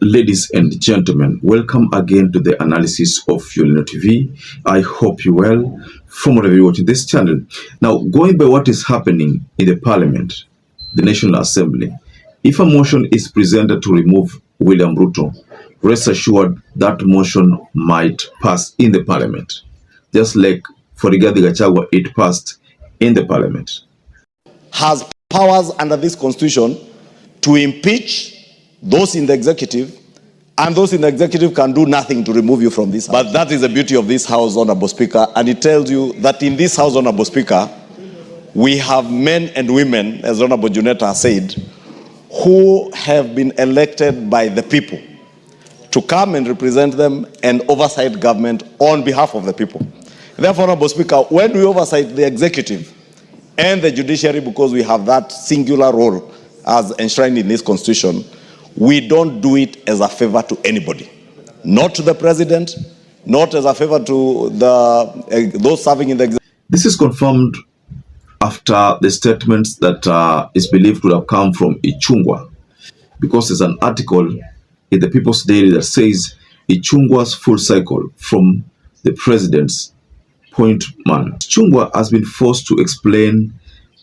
Ladies and gentlemen, welcome again to the analysis of YOLENO TV. I hope you're well from wherever you're watching this channel. Now, going by what is happening in the Parliament, the National Assembly, if a motion is presented to remove William Ruto, rest assured that motion might pass in the Parliament. Just like for Rigathi Gachagua, it passed in the Parliament. Has powers under this constitution to impeach those in the executive, and those in the executive can do nothing to remove you from this house. But that is the beauty of this house, Honorable Speaker, and it tells you that in this house, Honorable Speaker, we have men and women, as Honorable Juneta has said, who have been elected by the people to come and represent them and oversight government on behalf of the people. Therefore, Honorable Speaker, when we oversight the executive and the judiciary, because we have that singular role as enshrined in this constitution, we don't do it as a favor to anybody. Not to the president, not as a favor to those serving in the executive. This is confirmed after the statements that is believed to have come from Ichung'wah, because there's an article in the People's Daily that says Ichung'wah's full cycle from the president's point man. Ichung'wah has been forced to explain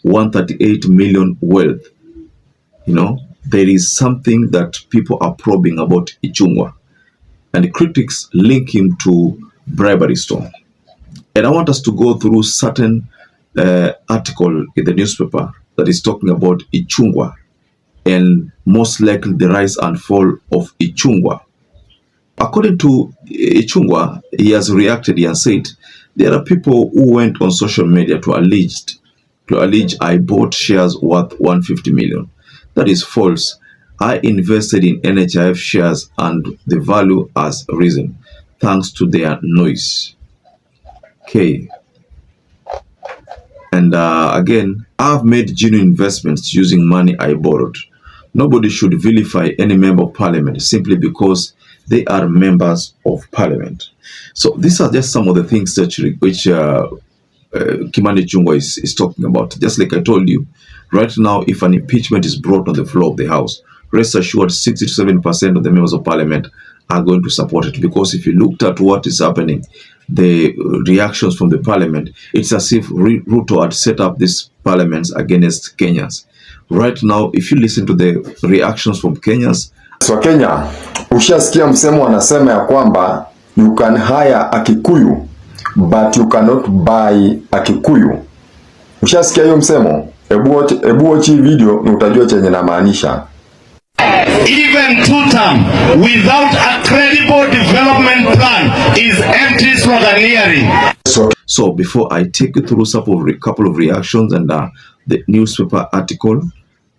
138 million wealth. You know, there is something that people are probing about Ichung'wah, and the critics link him to bribery storm. And I want us to go through certain article in the newspaper that is talking about Ichung'wah and most likely the rise and fall of Ichung'wah. According to Ichung'wah, he has reacted and said there are people who went on social media to allege I bought shares worth 150 million. That is false. I invested in NHIF shares and the value has risen thanks to their noise. Okay. And again, I've made genuine investments using money I borrowed. Nobody should vilify any member of parliament simply because they are members of parliament. So these are just some of the things that which Kimani Ichung'wah is talking about. Just like I told you, right now, if an impeachment is brought on the floor of the House, rest assured 60 to 70% of the members of parliament are going to support it. Because if you looked at what is happening, the reactions from the parliament, it's as if Ruto had set up these parliaments against Kenyans. Right now, if you listen to the reactions from Kenyans. So Kenya, ushasikia msemo anasema ya kwamba you can hire a Kikuyu but you cannot buy a Kikuyu. Ushasikia hiyo msemo? Ebu watch video na utajua chenye namaanisha. Even two-term without a credible development plan is empty sloganeering. So before I take you through a couple of reactions and the newspaper article,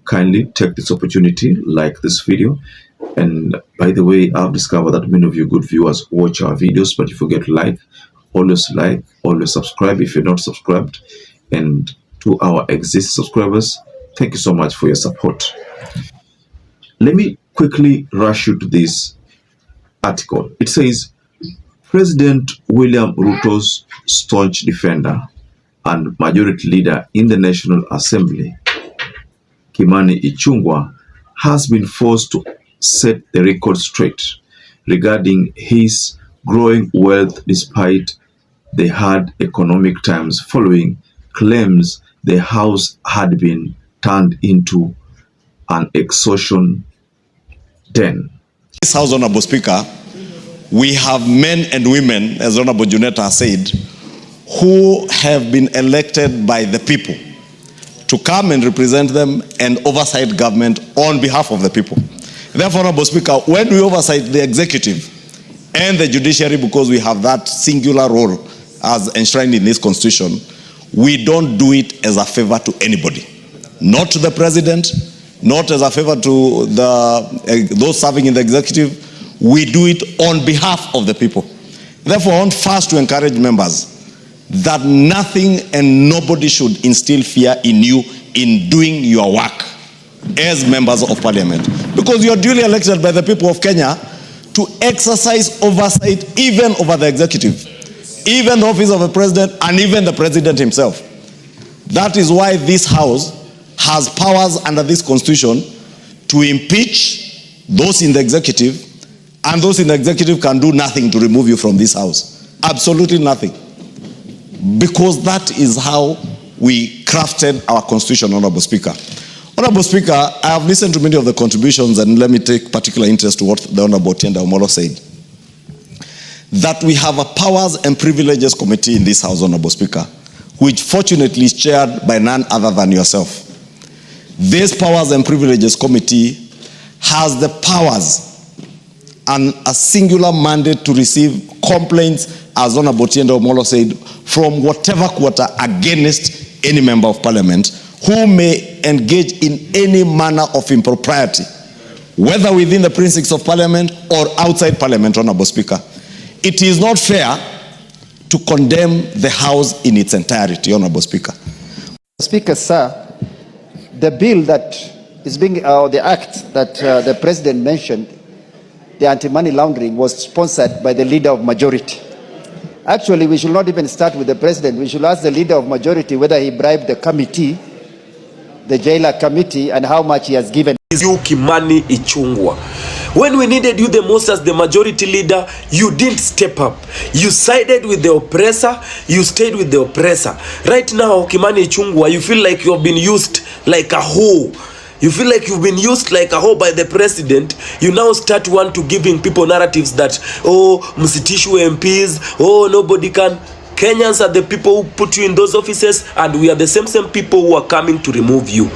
kindly take this opportunity, like this video. And by the way, I've discovered that many of you good viewers watch our videos, but if you forget to like, always subscribe if you're not subscribed. And to our existing subscribers, thank you so much for your support. Let me quickly rush you to this article. It says, President William Ruto's staunch defender and majority leader in the National Assembly, Kimani Ichung'wah, has been forced to set the record straight regarding his growing wealth despite the hard economic times following claims the House had been turned into an extortion den. This House, Honorable Speaker, we have men and women, as Honorable Juneta has said, who have been elected by the people to come and represent them and oversight government on behalf of the people. Therefore, Honorable Speaker, when we oversight the executive and the judiciary, because we have that singular role as enshrined in this constitution, we don't do it as a favor to anybody. Not to the president, not as a favor to those serving in the executive. We do it on behalf of the people. Therefore, I want first to encourage members that nothing and nobody should instill fear in you in doing your work as members of parliament. Because you are duly elected by the people of Kenya to exercise oversight even over the executive, even the office of the president, and even the president himself. That is why this house has powers under this constitution to impeach those in the executive, and those in the executive can do nothing to remove you from this house. Absolutely nothing. Because that is how we crafted our constitution, Honorable Speaker. Honorable Speaker, I have listened to many of the contributions, and let me take particular interest to what the Honorable OTIENDE AMOLLO said. That we have a Powers and Privileges Committee in this House, Honorable Speaker, which fortunately is chaired by none other than yourself. This Powers and Privileges Committee has the powers and a singular mandate to receive complaints, as Honorable OTIENDE AMOLLO said, from whatever quarter against any member of Parliament who may engage in any manner of impropriety, whether within the precincts of Parliament or outside Parliament, Honorable Speaker. It is not fair to condemn the House in its entirety, Honorable Speaker. Speaker, sir, the bill that is being, the act that the President mentioned, the anti-money laundering, was sponsored by the Leader of Majority. Actually, we should not even start with the President. We should ask the Leader of Majority whether he bribed the committee, the jailer committee, and how much he has given. You, Kimani Ichung'wah. When we needed you the most as the majority leader, you didn't step up. You sided with the oppressor, you stayed with the oppressor. Right now, Kimani Ichung'wah, you feel like you have been used like a hoe. You feel like you've been used like a hoe by the president. You now start to giving people narratives that, oh, msitishu MPs, oh, nobody can. Kenyans are the people who put you in those offices, and we are the same people who are coming to remove you.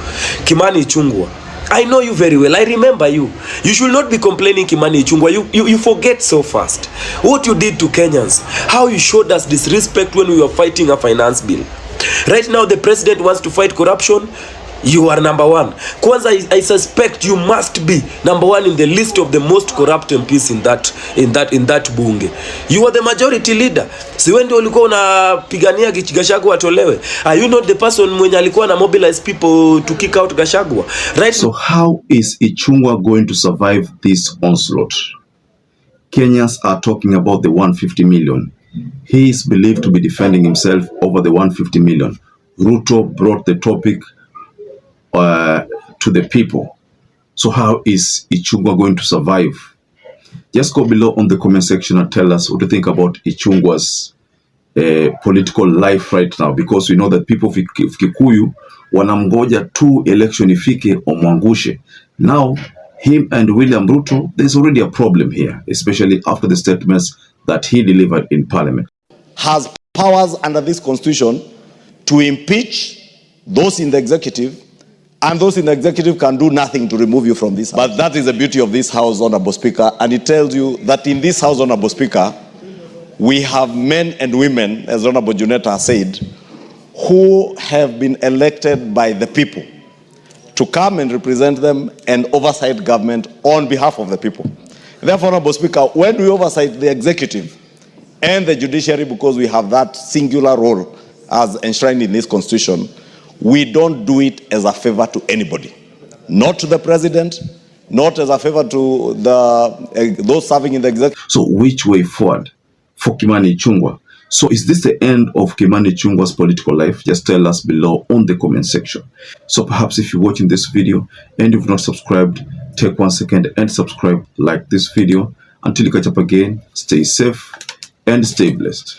Kimani Ichung'wah, I know you very well. I remember you. You should not be complaining, Kimani Ichung'wah. You forget so fast what you did to Kenyans, how you showed us disrespect when we were fighting a finance bill. Right now, the president wants to fight corruption. You are number one. Kwanza, I suspect you must be number one in the list of the most corrupt MPs in that bunge. You are the majority leader. Si wewe ndio ulikuwa unapigania Gachagua atolewe? Are you not the person mwenye alikuwa na mobilize people to kick out Gachagua? Right? So how is Ichung'wah going to survive this onslaught? Kenyans are talking about the 150 million. He is believed to be defending himself over the 150 million. RUTO brought the topic to the people. So how is Ichung'wah going to survive? Just go below on the comment section and tell us what you think about Ichung'wah's political life right now, because we know that people of Kikuyu wanamgoja tu election ifike omwangushe. Now him and William Ruto, there's already a problem here, especially after the statements that he delivered in Parliament. Has powers under this constitution to impeach those in the executive, and those in the executive can do nothing to remove you from this house. But that is the beauty of this House, Honorable Speaker, and it tells you that in this House, Honorable Speaker, we have men and women, as Honorable Juneta has said, who have been elected by the people to come and represent them and oversight government on behalf of the people. Therefore, Honorable Speaker, when we oversight the executive and the judiciary, because we have that singular role as enshrined in this constitution, we don't do it as a favor to anybody. Not to the president, not as a favor to those serving in the executive. So which way forward for Kimani Ichung'wah? So is this the end of Kimani Ichung'wah's political life? Just tell us below on the comment section. So perhaps if you're watching this video and you've not subscribed, take 1 second and subscribe, like this video. Until you catch up again, stay safe and stay blessed.